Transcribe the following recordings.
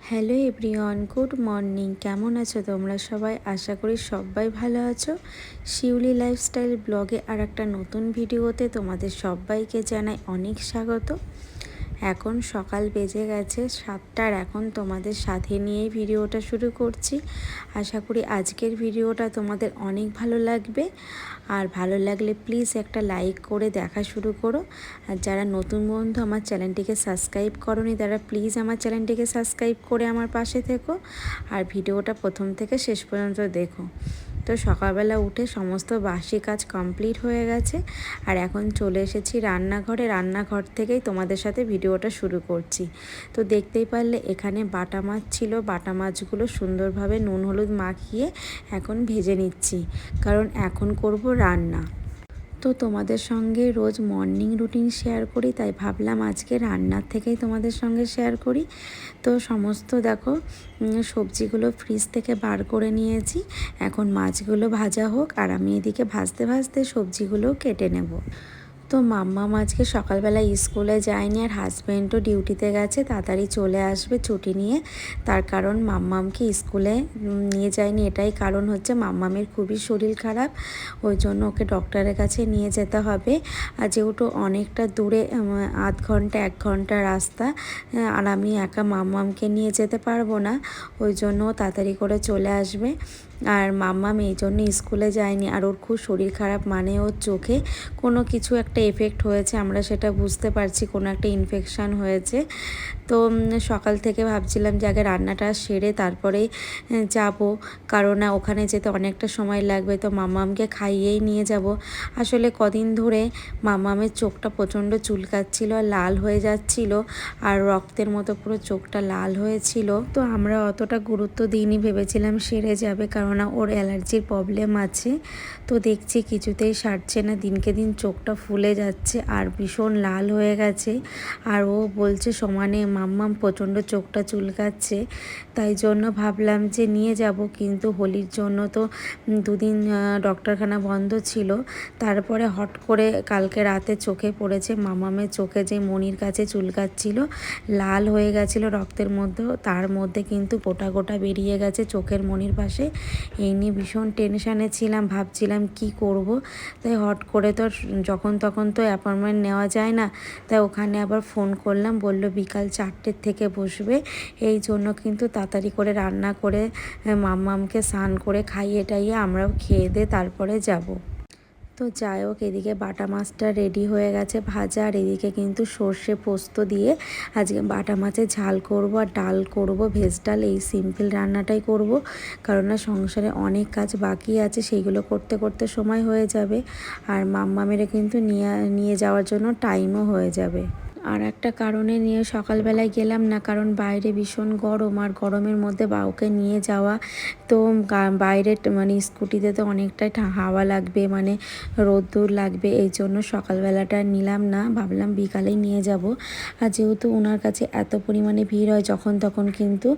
Hello everyone, good morning. কেমন আছো তোমরা সবাই? আশা করি সবাই ভালো আছো। শিউলি লাইফস্টাইল ব্লগে আর একটা নতুন ভিডিওতে তোমাদের সবাইকে জানাই অনেক স্বাগত। এখন সকাল বেজে গেছে 7টার। এখন তোমাদের সাথে নিয়েই ভিডিওটা শুরু করছি। আশা করি আজকের ভিডিওটা তোমাদের অনেক ভালো লাগবে। আর ভালো লাগলে প্লিজ একটা লাইক করে দেখা শুরু করো। আর যারা নতুন বন্ধু আমার চ্যানেলটিকে সাবস্ক্রাইব করোনি তারা প্লিজ আমার চ্যানেলটিকে সাবস্ক্রাইব করে আমার পাশে থেকো আর ভিডিওটা প্রথম থেকে শেষ পর্যন্ত দেখো। তো সকালবেলা উঠে সমস্ত বাসি কাজ কমপ্লিট হয়ে গেছে আর এখন চলে এসেছি রান্নাঘরে। রান্নাঘর থেকেই তোমাদের সাথে ভিডিওটা শুরু করছি। তো দেখতেই পারলে এখানে বাটা মাছ ছিল। বাটা মাছগুলো সুন্দরভাবে নুন হলুদ মাখিয়ে এখন ভেজে নিচ্ছি, কারণ এখন করব রান্না। তো তোমাদের সঙ্গে রোজ মর্নিং রুটিন শেয়ার করি, তাই ভাবলাম আজকে রান্নার থেকেই তোমাদের সঙ্গে শেয়ার করি। তো সমস্ত দেখো সবজিগুলো ফ্রিজ থেকে বার করে নিয়েছি। এখন মাছগুলো ভাজা হোক আর আমি এদিকে ভাজতে ভাজতে সবজিগুলোও কেটে নেব। তো মাম্মাম আজকে সকালবেলা স্কুলে যায়নি আর হাজব্যান্ডও ডিউটিতে গেছে, তাড়াতাড়ি চলে আসবে ছুটি নিয়ে। তার কারণ মাম্মামকে স্কুলে নিয়ে যায়নি, এটাই কারণ হচ্ছে মাম্মামের খুবই শরীর খারাপ, ওই জন্য ওকে ডক্টরের কাছে নিয়ে যেতে হবে। আর যেহেতু অনেকটা দূরে, আধ ঘন্টা 1 ঘন্টা রাস্তা, আর আমি একা মাম্মামকে নিয়ে যেতে পারবো না, ওই জন্য তাড়াতাড়ি করে চলে আসবে। আর মাম্মাম এই জন্য স্কুলে যায়নি। আর ওর খুব শরীর খারাপ, মানে ওর চোখে কোনো কিছু একটা এফেক্ট হয়েছে, আমরা সেটা বুঝতে পারছি, কোনো একটা ইনফেকশান হয়েছে। তো সকাল থেকে ভাবছিলাম যে আগে রান্নাটা সেরে তারপরে যাব, কারণ ওখানে যেতে অনেকটা সময় লাগবে। তো মাম্মামকে খাইয়েই নিয়ে যাব। আসলে কদিন ধরে মাম্মামের চোখটা প্রচণ্ড চুলকাচ্ছিল আর লাল হয়ে যাচ্ছিল, আর রক্তের মতো পুরো চোখটা লাল হয়েছিল। তো আমরা অতটা গুরুত্ব দিইনি, ভেবেছিলাম সেরে যাবে, কারণ ওর অ্যালার্জির প্রবলেম আছে। তো দেখছি কিছুতেই সারছে না, দিনকে দিন চোখটা ফুলে যাচ্ছে আর ভীষণ লাল হয়ে গেছে। আর ও বলছে সমানে মাম্মাম প্রচণ্ড চোখটা চুলকাচ্ছে, তাই জন্য ভাবলাম যে নিয়ে যাব। কিন্তু হোলির জন্য তো দুদিন ডক্টরখানা বন্ধ ছিল। তারপরে হট করে কালকে রাতে চোখে পড়েছে মাম্মামের চোখে যে মনির কাছে চুলকাচ্ছিল, লাল হয়ে গেছিলো রক্তের মধ্যেও, তার মধ্যে কিন্তু গোটা গোটা বেরিয়ে গেছে চোখের মনির পাশে। এই নিয়ে ভীষণ টেনশানে ছিলাম, ভাবছিলাম কি করব। তাই হট করে তো যখন তখন তো অ্যাপয়েন্টমেন্ট নেওয়া যায় না, তাই ওখানে আবার ফোন করলাম, বলল বিকাল 4টের থেকে বসবে। এই জন্য কিন্তু তাড়াতাড়ি করে রান্না করে মাম্মামকে স্নান করে খাইয়ে টাইয়ে আমরাও খেয়ে দিয়ে তারপরে যাব। তো যাই হোক, এদিকে বাটা মাছটা রেডি হয়ে গেছে ভাজা, আর এদিকে কিন্তু সর্ষে পোস্ত দিয়ে আজকে বাটা মাছের ঝাল করব আর ডাল করব, ভেজ ডাল। এই সিম্পল রান্নাটাই করব, কারণ না সংসারে অনেক কাজ বাকি আছে, সেইগুলো করতে করতে সময় হয়ে যাবে। আর মাম্মামেরও কিন্তু নিয়ে যাওয়ার জন্য টাইমও হয়ে যাবে। আর একটা কারণে নিয়ে সকালবেলায় গেলাম না, কারণ বাইরে ভীষণ গরম, আর গরমের মধ্যে বাউকে নিয়ে যাওয়া, তো বাইরে মানে স্কুটিতে তো অনেকটাই হাওয়া লাগবে, মানে রোদ্দুর লাগবে, এই জন্য সকালবেলাটা নিলাম না, ভাবলাম বিকালেই নিয়ে যাব। আর যেহেতু ওনার কাছে এত পরিমাণে ভিড় হয়, যখন তখন কিন্তু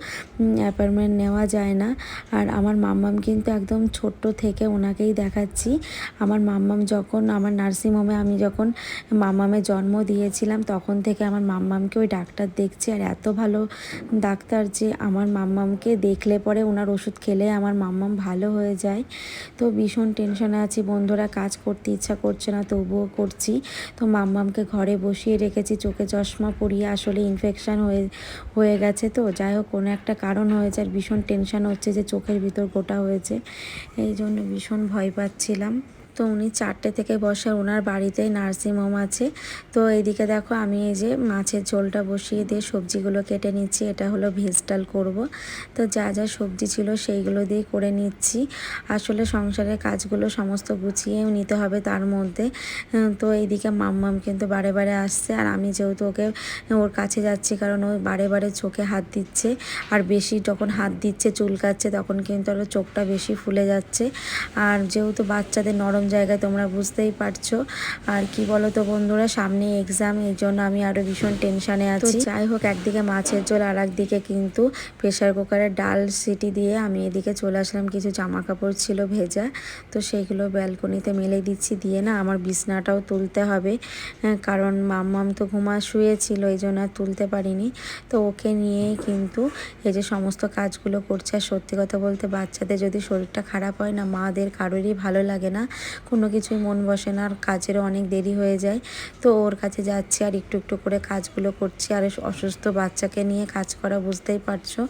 অ্যাপয়েন্টমেন্ট নেওয়া যায় না। আর আমার মাম্মাম কিন্তু একদম ছোট্ট থেকে ওনাকেই দেখাচ্ছি। আমার মাম্মাম যখন আমার নার্সিংহোমে আমি যখন মাম্মামের জন্ম দিয়েছিলাম, তখন থেকে আমার মাম্মামকে ওই ডাক্তার দেখছি। আর এত ভালো ডাক্তার যে আমার মাম্মামকে দেখলে পরে ওনার ওষুধ খেলে আমার মাম্মাম ভালো হয়ে যায়। তো ভীষণ টেনশনে আছি বন্ধুরা, কাজ করতে ইচ্ছা করছে না, তবুও করছি। তো মাম্মামকে ঘরে বসিয়ে রেখেছি, চোখে চশমা পরিয়ে, আসলে ইনফেকশান হয়ে গেছে। তো যাই হোক, কোনো একটা কারণ হয়েছে, আর ভীষণ টেনশন হচ্ছে যে চোখের ভিতর গোটা হয়েছে, এই জন্য ভীষণ ভয় পাচ্ছিলাম। তো উনি 4টে থেকে বসে, ওনার বাড়িতেই নার্সিংহোম আছে। তো এইদিকে দেখো আমি এই যে মাছের ঝোলটা বসিয়ে দিয়ে সবজিগুলো কেটে নিচ্ছি, এটা হলো ভেজ ডাল করব। তো যা যা সবজি ছিল সেইগুলো দিয়ে করে নিচ্ছি। আসলে সংসারের কাজগুলো সমস্ত গুছিয়েও নিতে হবে তার মধ্যে। তো এইদিকে মাম্মাম কিন্তু বারে বারে আসছে, আর আমি যেহেতু ওর কাছে যাচ্ছি, কারণ ও বারে বারে চোখে হাত দিচ্ছে, আর বেশি যখন হাত দিচ্ছে চুলকাচ্ছে, তখন কিন্তু আরও চোখটা বেশি ফুলে যাচ্ছে। আর যেহেতু বাচ্চাদের নরম জায়গায় তোমরা বুঝতেই পারছো। আর কি বলো তো বন্ধুরা, সামনে এক্সাম, এই জন্য আমি আরও ভীষণ টেনশানে আছি। যাই হোক, একদিকে মাছের ঝোল আর একদিকে কিন্তু প্রেশার কুকারে ডাল সিটি দিয়ে আমি এদিকে চলে আসলাম। কিছু জামা কাপড় ছিল ভেজা, তো সেইগুলো ব্যালকনিতে মেলে দিচ্ছি। দিয়ে না আমার বিছনাটাও তুলতে হবে, কারণ মাম্মাম তো শুয়েছিল, এই জন্য আর তুলতে পারিনি। তো ওকে নিয়েই কিন্তু এই যে সমস্ত কাজগুলো করছে। আর সত্যি কথা বলতে, বাচ্চাদের যদি শরীরটা খারাপ হয় না, মাদের কারোরই ভালো লাগে না, কোনো কিছুই মন বসে না, আর কাজেরও অনেক দেরি হয়ে যায়। তো ওর কাছে যাচ্ছি আর একটু একটু করে কাজগুলো করছি। আর অসুস্থ বাচ্চাকে নিয়ে কাজ করা বুঝতেই পারছো।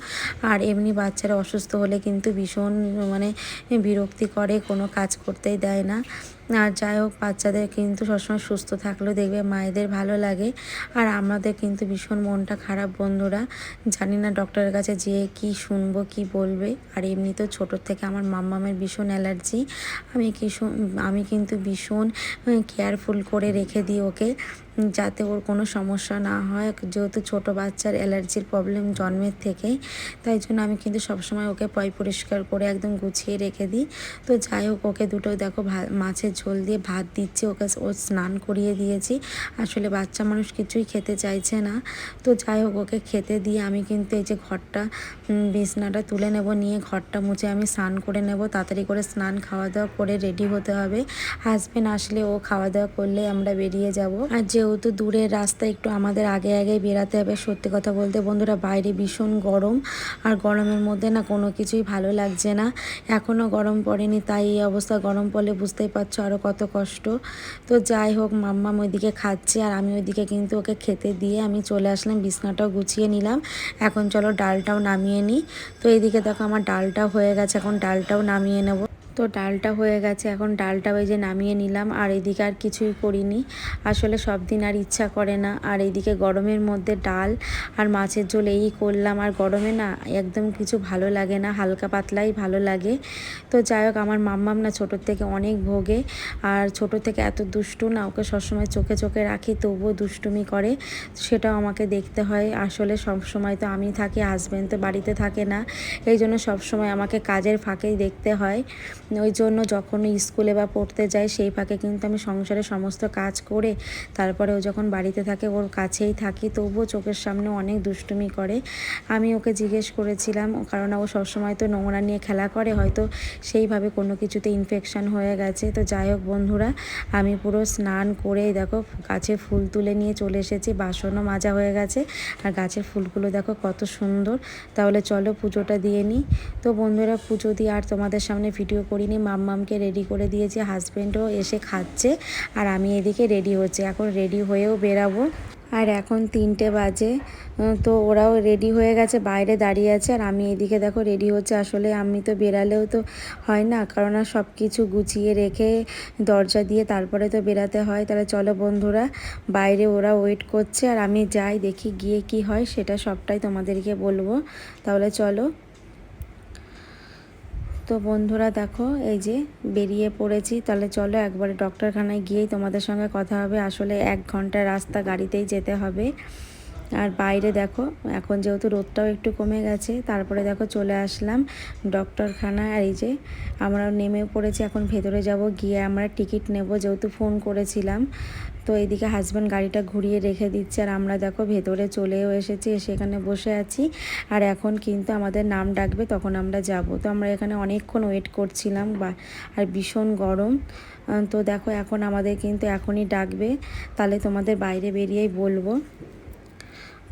আর এমনি বাচ্চারা অসুস্থ হলে কিন্তু ভীষণ মানে বিরক্তি করে, কোনো কাজ করতেই দেয় না। আর যাই হোক, বাচ্চাদের কিন্তু সবসময় সুস্থ থাকলেও দেখবে মায়েদের ভালো লাগে। আর আমাদের কিন্তু ভীষণ মনটা খারাপ বন্ধুরা, জানি না ডক্টরের কাছে যেয়ে কি শুনবো, কি বলবে। আর এমনি তো ছোটোর থেকে আমার মাম্মামের ভীষণ অ্যালার্জি। আমি কিন্তু ভীষণ কেয়ারফুল করে রেখে দিই ওকে, যাতে ওর কোনো সমস্যা না হয়, যেহেতু ছোটো বাচ্চার অ্যালার্জির প্রবলেম জন্মের থেকেই। তাই জন্য আমি কিন্তু সবসময় ওকে পরিষ্কার করে একদম গুছিয়ে রেখে দিই। তো যাই হোক, ওকে দুটো দেখো মাছের ঝোল দিয়ে ভাত দিচ্ছি, ওকে ও স্নান করিয়ে দিয়েছি। আসলে বাচ্চা মানুষ কিছুই খেতে চাইছে না। তো যাই হোক, ওকে খেতে দিয়ে আমি কিন্তু এই যে ঘরটা বিছনাটা তুলে নেব, নিয়ে ঘরটা মুছে আমি স্নান করে নেব। তাড়াতাড়ি করে স্নান খাওয়া দাওয়া করে রেডি হতে হবে। হাজব্যান্ড আসলে ও খাওয়া দাওয়া করলে আমরা বেরিয়ে যাব। আর যেহেতু দূরের রাস্তা, একটু আমাদের আগে আগে বেরাতে হবে। সত্যি কথা বলতে বন্ধুরা, বাইরে ভীষণ গরম, আর গরমের মধ্যে না কোনো কিছুই ভালো লাগছে না। এখনও গরম পড়েনি, তাই এই অবস্থা। গরম পড়লে বুঝতেই পারছো আরও কত কষ্ট। তো যাই হোক, মাম্মাম ওইদিকে খাচ্ছে আর আমি ওইদিকে কিন্তু ওকে খেতে দিয়ে আমি চলে আসলাম, বিছনাটাও গুছিয়ে নিলাম। এখন চলো ডালটাও নামিয়ে নিই। তো এইদিকে দেখো আমার ডালটাও হয়ে গেছে, এখন ডালটাও নামিয়ে নেব। তো ডালটা হয়ে গেছে, এখন ডালটা ওই যে নামিয়ে নিলাম। আর এদিকে আর কিছুই করিনি, আসলে সব দিন আর ইচ্ছা করে না। আর এইদিকে গরমের মধ্যে ডাল আর মাছের ঝোল এই করলাম। আর গরমে না একদম কিছু ভালো লাগে না, হালকা পাতলাই ভালো লাগে। তো যাই হোক, আমার মাম্মাম না ছোটোর থেকে অনেক ভোগে, আর ছোটো থেকে এত দুষ্টু না, ওকে সবসময় চোখে চোখে রাখি তবুও দুষ্টুমি করে, সেটাও আমাকে দেখতে হয়। আসলে সব সময় তো আমি থাকি, হাজব্যান্ড তো বাড়িতে থাকে না, এই জন্য সবসময় আমাকে কাজের ফাঁকেই দেখতে হয়। ওই জন্য যখন স্কুলে বা পড়তে যায়, সেই ফাঁকে কিন্তু আমি সংসারের সমস্ত কাজ করে তারপরে ও যখন বাড়িতে থাকে ওর কাছেই থাকি, তবুও চোখের সামনে অনেক দুষ্টুমি করে। আমি ওকে জিজ্ঞেস করেছিলাম, কারণ ও সবসময় তো নোংরা নিয়ে খেলা করে, হয়তো সেইভাবে কোনো কিছুতে ইনফেকশান হয়ে গেছে। তো যাই হোক বন্ধুরা, আমি পুরো স্নান করে দেখো গাছে ফুল তুলে নিয়ে চলে এসেছি, বাসনও মাজা হয়ে গেছে। আর গাছের ফুলগুলো দেখো কত সুন্দর। তাহলে চলো পুজোটা দিয়ে নিই। তো বন্ধুরা, পুজো দিয়ে আর তোমাদের সামনে ভিডিও করিনি। মাম্মামকে রেডি করে দিয়েছি, হাজব্যান্ডও এসে খাচ্ছে, আর আমি এদিকে রেডি হচ্ছে। এখন রেডি হয়েও বেরাবো। আর এখন 3টে বাজে, তো ওরাও রেডি হয়ে গেছে, বাইরে দাঁড়িয়ে আছে। আর আমি এদিকে দেখো রেডি হচ্ছে। আসলে আমি তো বেরালেও তো হয় না, কারণ আর সব কিছু গুছিয়ে রেখে দরজা দিয়ে তারপরে তো বেরাতে হয়। তাহলে চলো বন্ধুরা, বাইরে ওরা ওয়েট করছে, আর আমি যাই দেখি গিয়ে কি হয়, সেটা সবটাই তোমাদেরকে বলবো। তাহলে চলো। তো বন্ধুরা দেখো, এই যে বেরিয়ে পড়েছি। তাহলে চলো একবারে ডক্টরখানায় গিয়েই তোমাদের সঙ্গে কথা হবে। আসলে 1 ঘন্টার রাস্তা গাড়িতেই যেতে হবে। আর বাইরে দেখো, এখন যেহেতু রোদটাও একটু কমে গেছে, তারপরে দেখো চলে আসলাম ডক্টরখানা। আর এই যে আমরা নেমে পড়েছি, এখন ভেতরে যাব, গিয়ে আমরা টিকিট নেব, যেহেতু ফোন করেছিলাম। তো এইদিকে হাজব্যান্ড গাড়িটা ঘুরিয়ে রেখে দিচ্ছে, আর আমরা দেখো ভেতরে চলেও এসেছি, সেখানে বসে আছি। আর এখন কিন্তু আমাদের নাম ডাকবে, তখন আমরা যাব। তো আমরা এখানে অনেকক্ষণ ওয়েট করছিলাম, আর ভীষণ গরম। তো দেখো এখন আমাদের কিন্তু এখনই ডাকবে, তাহলে তোমাদের বাইরে বেরিয়েই বলবো।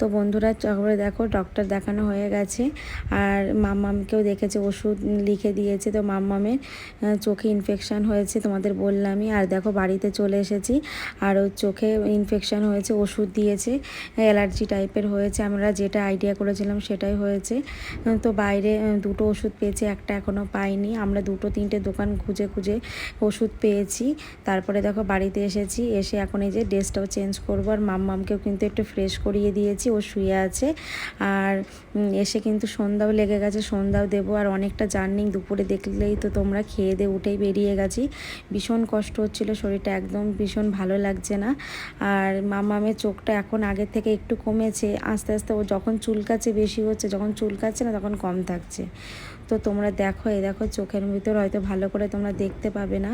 তো বন্ধুরা, তারপরে দেখো ডক্টর দেখানো হয়ে গেছে, আর মাম্মামকেও দেখেছে, ওষুধ লিখে দিয়েছে। তো মাম্মামের চোখে ইনফেকশান হয়েছে, তোমাদের বললামই। আর দেখো বাড়িতে চলে এসেছি, আর ওর চোখে ইনফেকশান হয়েছে, ওষুধ দিয়েছে, অ্যালার্জি টাইপের হয়েছে। আমরা যেটা আইডিয়া করেছিলাম সেটাই হয়েছে। তো বাইরে 2টো ওষুধ পেয়েছি, একটা এখনও পাইনি। আমরা 2-3টে দোকান খুঁজে খুঁজে ওষুধ পেয়েছি। তারপরে দেখো বাড়িতে এসেছি, এসে এখন এই যে ড্রেসটাও চেঞ্জ করবো, আর মাম্মামকেও কিন্তু একটু ফ্রেশ করিয়ে দিয়েছি। দিয়েছি, ও শুয়ে আছে। আর এসে কিন্তু সন্ধ্যাও লেগে গেছে, সন্ধ্যাও দেবো। আর অনেকটা জার্নি, দুপুরে দেখলেই তো তোমরা, খেয়ে দিয়ে উঠেই বেরিয়ে গেছি। ভীষণ কষ্ট হচ্ছিল, শরীরটা একদম ভীষণ ভালো লাগছে না। আর মামামের চোখটা এখন আগের থেকে একটু কমেছে, আস্তে আস্তে ও যখন চুলকাচ্ছে বেশি হচ্ছে, যখন চুলকাচ্ছে না তখন কম থাকছে। তো তোমরা দেখো, এই দেখো চোখের ভিতর হয়তো ভালো করে তোমরা দেখতে পাবে না,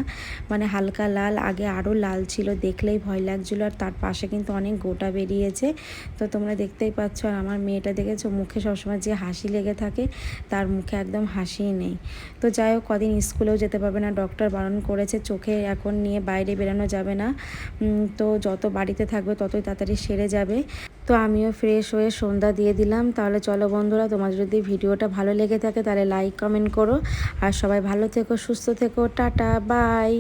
মানে হালকা লাল, আগে আরও লাল ছিল, দেখলেই ভয় লাগছিলো। আর তার পাশে কিন্তু অনেক গোটা বেরিয়েছে, তো তোমরা দেখতেই পাচ্ছ। আর আমার মেয়েটা দেখেছো, মুখে সবসময় যে হাসি লেগে থাকে, তার মুখে একদম হাসিই নেই। তো যাই হোক, কদিন স্কুলেও যেতে পারবে না, ডক্টর বারণ করেছে, চোখে এখন নিয়ে বাইরে বেরানো যাবে না। তো যত বাড়িতে থাকবে ততই তাড়াতাড়ি সেরে যাবে। তো আমিও ফ্রেশ হয়ে সন্ধ্যা দিয়ে দিলাম। তাহলে চলো বন্ধুরা, তোমার যদি ভিডিওটা ভালো লেগে থাকে তাহলে লাইক কমেন্ট করো। আর সবাই ভালো থেকো, সুস্থ থেকো, টাটা, বাই।